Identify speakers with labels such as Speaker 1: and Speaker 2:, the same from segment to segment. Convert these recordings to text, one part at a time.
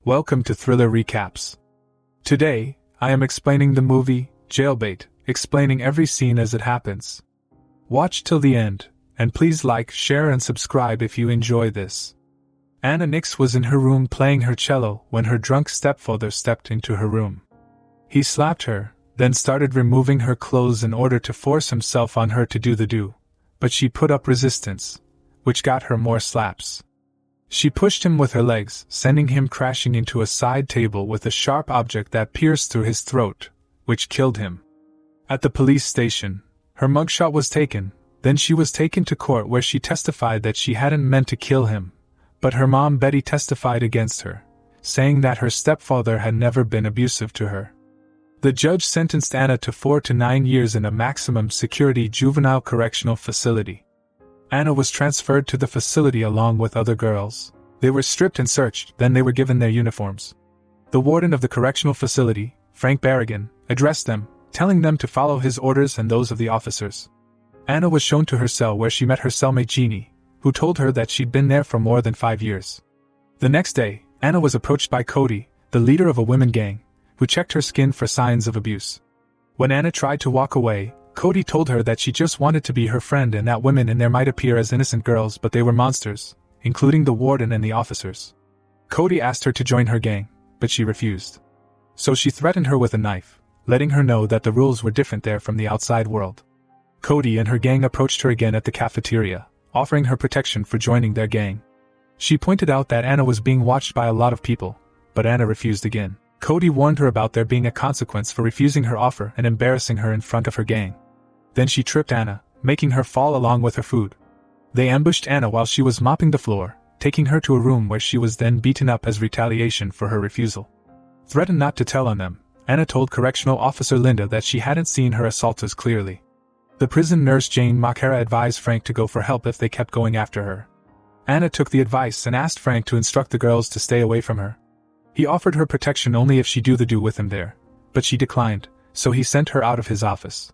Speaker 1: Welcome to Thriller Recaps. Today, I am explaining the movie, Jailbait, explaining every scene as it happens. Watch till the end, and please like, share and subscribe if you enjoy this. Anna Nix was in her room playing her cello when her drunk stepfather stepped into her room. He slapped her, then started removing her clothes in order to force himself on her to do the do, but she put up resistance, which got her more slaps. She pushed him with her legs, sending him crashing into a side table with a sharp object that pierced through his throat, which killed him. At the police station, her mugshot was taken, then she was taken to court where she testified that she hadn't meant to kill him, but her mom Betty testified against her, saying that her stepfather had never been abusive to her. The judge sentenced Anna to 4 to 9 years in a maximum security juvenile correctional facility. Anna was transferred to the facility along with other girls. They were stripped and searched, then they were given their uniforms. The warden of the correctional facility, Frank Barrigan, addressed them, telling them to follow his orders and those of the officers. Anna was shown to her cell where she met her cellmate Jeannie, who told her that she'd been there for more than 5 years. The next day, Anna was approached by Cody, the leader of a women gang, who checked her skin for signs of abuse. When Anna tried to walk away, Cody told her that she just wanted to be her friend and that women in there might appear as innocent girls but they were monsters, including the warden and the officers. Cody asked her to join her gang, but she refused. So she threatened her with a knife, letting her know that the rules were different there from the outside world. Cody and her gang approached her again at the cafeteria, offering her protection for joining their gang. She pointed out that Anna was being watched by a lot of people, but Anna refused again. Cody warned her about there being a consequence for refusing her offer and embarrassing her in front of her gang. Then she tripped Anna, making her fall along with her food. They ambushed Anna while she was mopping the floor, taking her to a room where she was then beaten up as retaliation for her refusal. Threatened not to tell on them, Anna told Correctional Officer Linda that she hadn't seen her assaulters clearly. The prison nurse Jane Makara advised Frank to go for help if they kept going after her. Anna took the advice and asked Frank to instruct the girls to stay away from her. He offered her protection only if she do the do with him there, but she declined, so he sent her out of his office.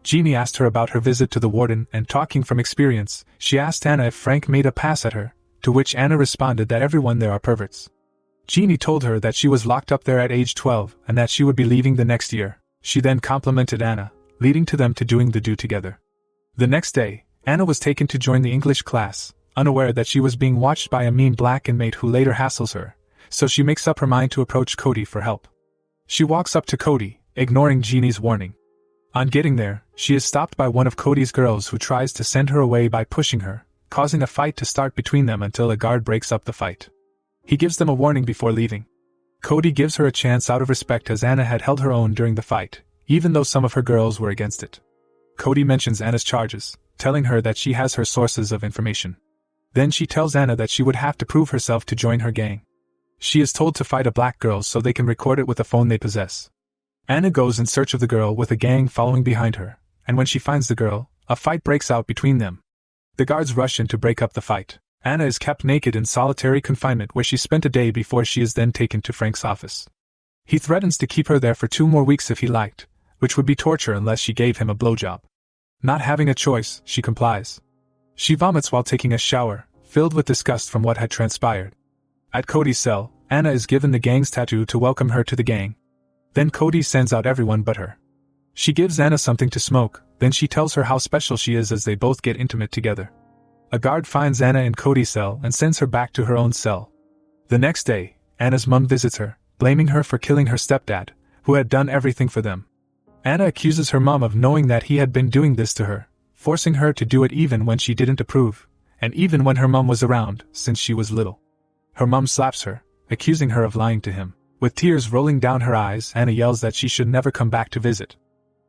Speaker 1: Jeannie asked her about her visit to the warden and talking from experience, she asked Anna if Frank made a pass at her, to which Anna responded that everyone there are perverts. Jeannie told her that she was locked up there at age 12 and that she would be leaving the next year. She then complimented Anna, leading to them to doing the do together. The next day, Anna was taken to join the English class, unaware that she was being watched by a mean black inmate who later hassles her, so she makes up her mind to approach Cody for help. She walks up to Cody, ignoring Jeannie's warning. On getting there, she is stopped by one of Cody's girls who tries to send her away by pushing her, causing a fight to start between them until a guard breaks up the fight. He gives them a warning before leaving. Cody gives her a chance out of respect as Anna had held her own during the fight, even though some of her girls were against it. Cody mentions Anna's charges, telling her that she has her sources of information. Then she tells Anna that she would have to prove herself to join her gang. She is told to fight a black girl so they can record it with a phone they possess. Anna goes in search of the girl with a gang following behind her, and when she finds the girl, a fight breaks out between them. The guards rush in to break up the fight. Anna is kept naked in solitary confinement where she spent a day before she is then taken to Frank's office. He threatens to keep her there for 2 more weeks if he liked, which would be torture unless she gave him a blowjob. Not having a choice, she complies. She vomits while taking a shower, filled with disgust from what had transpired. At Cody's cell, Anna is given the gang's tattoo to welcome her to the gang. Then Cody sends out everyone but her. She gives Anna something to smoke, then she tells her how special she is as they both get intimate together. A guard finds Anna in Cody's cell and sends her back to her own cell. The next day, Anna's mom visits her, blaming her for killing her stepdad, who had done everything for them. Anna accuses her mom of knowing that he had been doing this to her, forcing her to do it even when she didn't approve, and even when her mom was around, since she was little. Her mom slaps her, accusing her of lying to him. With tears rolling down her eyes, Anna yells that she should never come back to visit.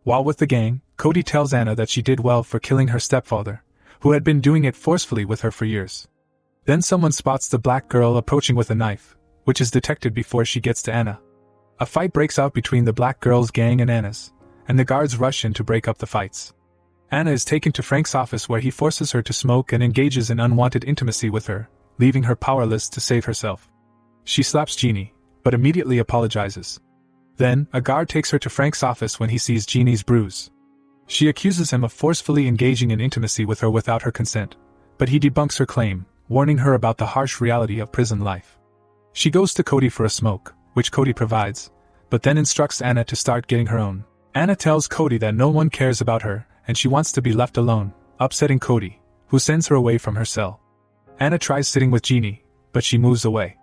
Speaker 1: While with the gang, Cody tells Anna that she did well for killing her stepfather, who had been doing it forcefully with her for years. Then someone spots the black girl approaching with a knife, which is detected before she gets to Anna. A fight breaks out between the black girl's gang and Anna's, and the guards rush in to break up the fights. Anna is taken to Frank's office where he forces her to smoke and engages in unwanted intimacy with her, leaving her powerless to save herself. She slaps Jeannie, but immediately apologizes. Then, a guard takes her to Frank's office when he sees Jeannie's bruise. She accuses him of forcefully engaging in intimacy with her without her consent, but he debunks her claim, warning her about the harsh reality of prison life. She goes to Cody for a smoke, which Cody provides, but then instructs Anna to start getting her own. Anna tells Cody that no one cares about her, and she wants to be left alone, upsetting Cody, who sends her away from her cell. Anna tries sitting with Jeannie, but she moves away.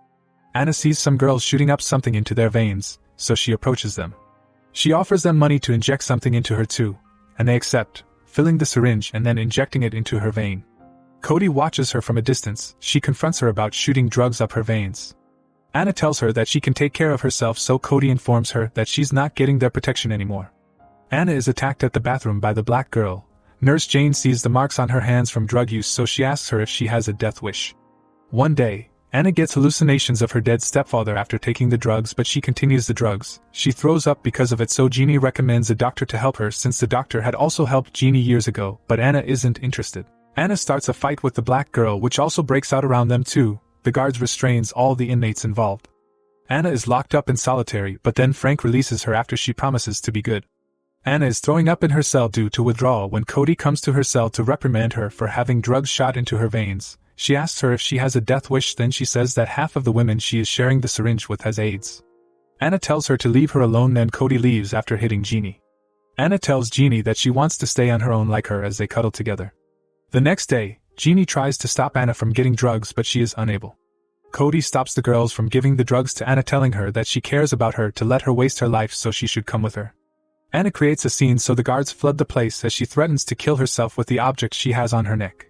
Speaker 1: Anna sees some girls shooting up something into their veins, so she approaches them. She offers them money to inject something into her too, and they accept, filling the syringe and then injecting it into her vein. Cody watches her from a distance. She confronts her about shooting drugs up her veins. Anna tells her that she can take care of herself, so Cody informs her that she's not getting their protection anymore. Anna is attacked at the bathroom by the black girl. Nurse Jane sees the marks on her hands from drug use, so she asks her if she has a death wish. One day, Anna gets hallucinations of her dead stepfather after taking the drugs, but she continues the drugs. She throws up because of it, so Jeannie recommends a doctor to help her, since the doctor had also helped Jeannie years ago, but Anna isn't interested. Anna starts a fight with the black girl, which also breaks out around them too. The guards restrains all the inmates involved. Anna is locked up in solitary, but then Frank releases her after she promises to be good. Anna is throwing up in her cell due to withdrawal when Cody comes to her cell to reprimand her for having drugs shot into her veins. She asks her if she has a death wish, then she says that half of the women she is sharing the syringe with has AIDS. Anna tells her to leave her alone, then Cody leaves after hitting Jeannie. Anna tells Jeannie that she wants to stay on her own like her as they cuddle together. The next day, Jeannie tries to stop Anna from getting drugs, but she is unable. Cody stops the girls from giving the drugs to Anna, telling her that she cares about her to let her waste her life, so she should come with her. Anna creates a scene so the guards flood the place as she threatens to kill herself with the object she has on her neck.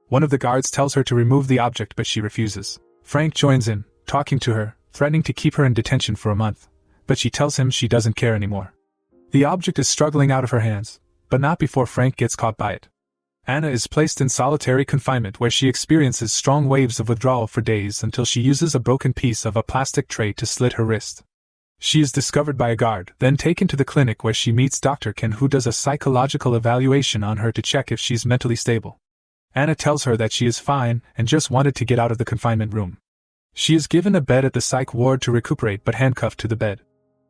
Speaker 1: One of the guards tells her to remove the object, but she refuses. Frank joins in, talking to her, threatening to keep her in detention for a month, but she tells him she doesn't care anymore. The object is struggling out of her hands, but not before Frank gets caught by it. Anna is placed in solitary confinement, where she experiences strong waves of withdrawal for days until she uses a broken piece of a plastic tray to slit her wrist. She is discovered by a guard, then taken to the clinic where she meets Dr. Ken, who does a psychological evaluation on her to check if she's mentally stable. Anna tells her that she is fine and just wanted to get out of the confinement room. She is given a bed at the psych ward to recuperate, but handcuffed to the bed.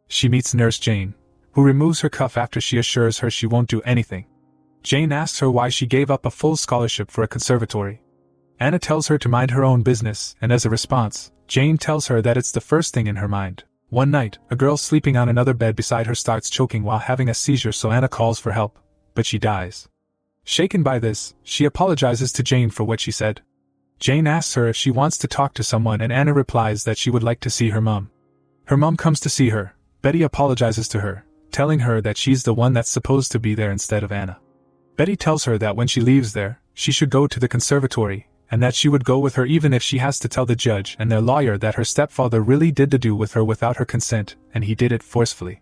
Speaker 1: She meets Nurse Jane, who removes her cuff after she assures her she won't do anything. Jane asks her why she gave up a full scholarship for a conservatory. Anna tells her to mind her own business, and as a response, Jane tells her that it's the first thing in her mind. One night, a girl sleeping on another bed beside her starts choking while having a seizure, so Anna calls for help, but she dies. Shaken by this, she apologizes to Jane for what she said. Jane asks her if she wants to talk to someone, and Anna replies that she would like to see her mom. Her mom comes to see her. Betty apologizes to her, telling her that she's the one that's supposed to be there instead of Anna. Betty tells her that when she leaves there, she should go to the conservatory, and that she would go with her even if she has to tell the judge and their lawyer that her stepfather really did the do with her without her consent, and he did it forcefully.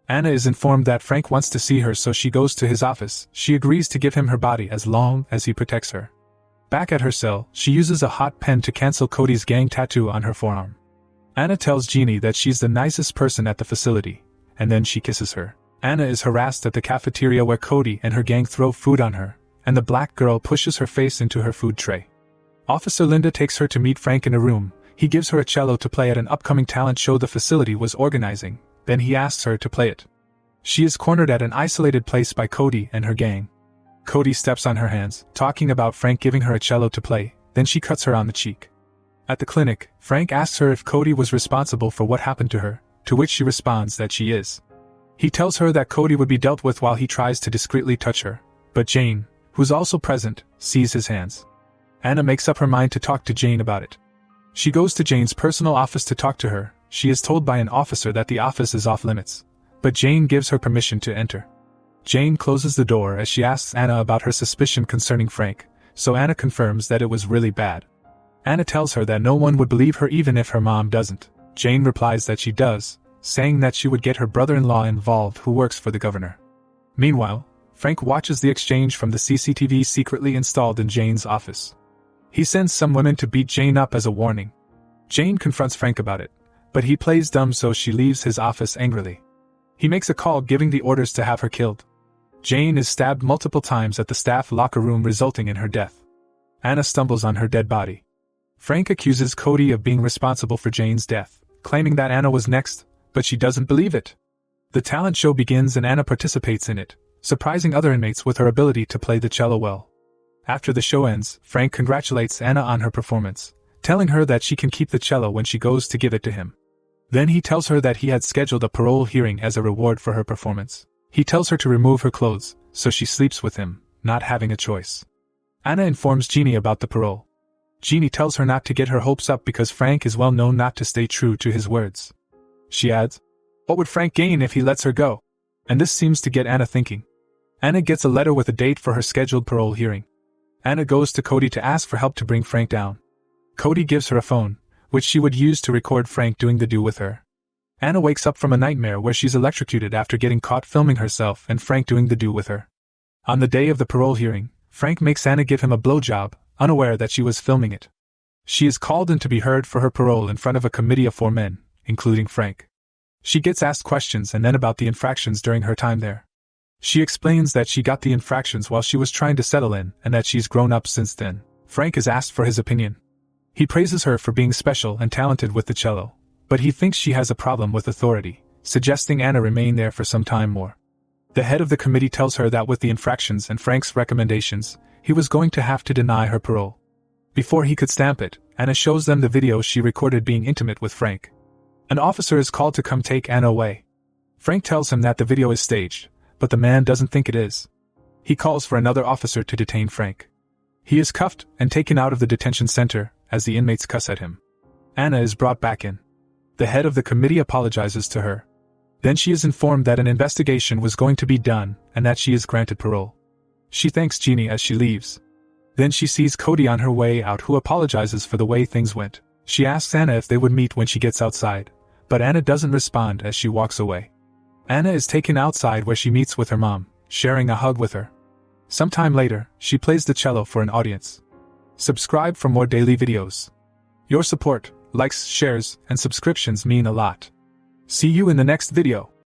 Speaker 1: Anna is informed that Frank wants to see her, so she goes to his office. She agrees to give him her body as long as he protects her. Back at her cell, she uses a hot pen to cancel Cody's gang tattoo on her forearm. Anna tells Jeannie that she's the nicest person at the facility, and then she kisses her. Anna is harassed at the cafeteria where Cody and her gang throw food on her, and the black girl pushes her face into her food tray. Officer Linda takes her to meet Frank in a room. He gives her a cello to play at an upcoming talent show the facility was organizing, then he asks her to play it. She is cornered at an isolated place by Cody and her gang. Cody steps on her hands, talking about Frank giving her a cello to play, then she cuts her on the cheek. At the clinic, Frank asks her if Cody was responsible for what happened to her, to which she responds that she is. He tells her that Cody would be dealt with while he tries to discreetly touch her, but Jane, who's also present, sees his hands. Anna makes up her mind to talk to Jane about it. She goes to Jane's personal office to talk to her. She is told by an officer that the office is off limits, but Jane gives her permission to enter. Jane closes the door as she asks Anna about her suspicion concerning Frank, so Anna confirms that it was really bad. Anna tells her that no one would believe her even if her mom doesn't. Jane replies that she does, saying that she would get her brother-in-law involved who works for the governor. Meanwhile, Frank watches the exchange from the CCTV secretly installed in Jane's office. He sends some women to beat Jane up as a warning. Jane confronts Frank about it, but he plays dumb, so she leaves his office angrily. He makes a call giving the orders to have her killed. Jane is stabbed multiple times at the staff locker room, resulting in her death. Anna stumbles on her dead body. Frank accuses Cody of being responsible for Jane's death, claiming that Anna was next, but she doesn't believe it. The talent show begins and Anna participates in it, surprising other inmates with her ability to play the cello well. After the show ends, Frank congratulates Anna on her performance, telling her that she can keep the cello when she goes to give it to him. Then he tells her that he had scheduled a parole hearing as a reward for her performance. He tells her to remove her clothes, so she sleeps with him, not having a choice. Anna informs Jeannie about the parole. Jeannie tells her not to get her hopes up because Frank is well known not to stay true to his words. She adds, "What would Frank gain if he lets her go?" And this seems to get Anna thinking. Anna gets a letter with a date for her scheduled parole hearing. Anna goes to Cody to ask for help to bring Frank down. Cody gives her a phone, which she would use to record Frank doing the do with her. Anna wakes up from a nightmare where she's electrocuted after getting caught filming herself and Frank doing the do with her. On the day of the parole hearing, Frank makes Anna give him a blowjob, unaware that she was filming it. She is called in to be heard for her parole in front of a committee of 4 men, including Frank. She gets asked questions and then about the infractions during her time there. She explains that she got the infractions while she was trying to settle in and that she's grown up since then. Frank is asked for his opinion. He praises her for being special and talented with the cello, but he thinks she has a problem with authority, suggesting Anna remain there for some time more. The head of the committee tells her that with the infractions and Frank's recommendations, he was going to have to deny her parole. Before he could stamp it, Anna shows them the video she recorded being intimate with Frank. An officer is called to come take Anna away. Frank tells him that the video is staged, but the man doesn't think it is. He calls for another officer to detain Frank. He is cuffed and taken out of the detention center as the inmates cuss at him. Anna is brought back in. The head of the committee apologizes to her. Then she is informed that an investigation was going to be done and that she is granted parole. She thanks Jeannie as she leaves. Then she sees Cody on her way out, who apologizes for the way things went. She asks Anna if they would meet when she gets outside, but Anna doesn't respond as she walks away. Anna is taken outside where she meets with her mom, sharing a hug with her. Sometime later, she plays the cello for an audience. Subscribe for more daily videos. Your support, likes, shares, and subscriptions mean a lot. See you in the next video.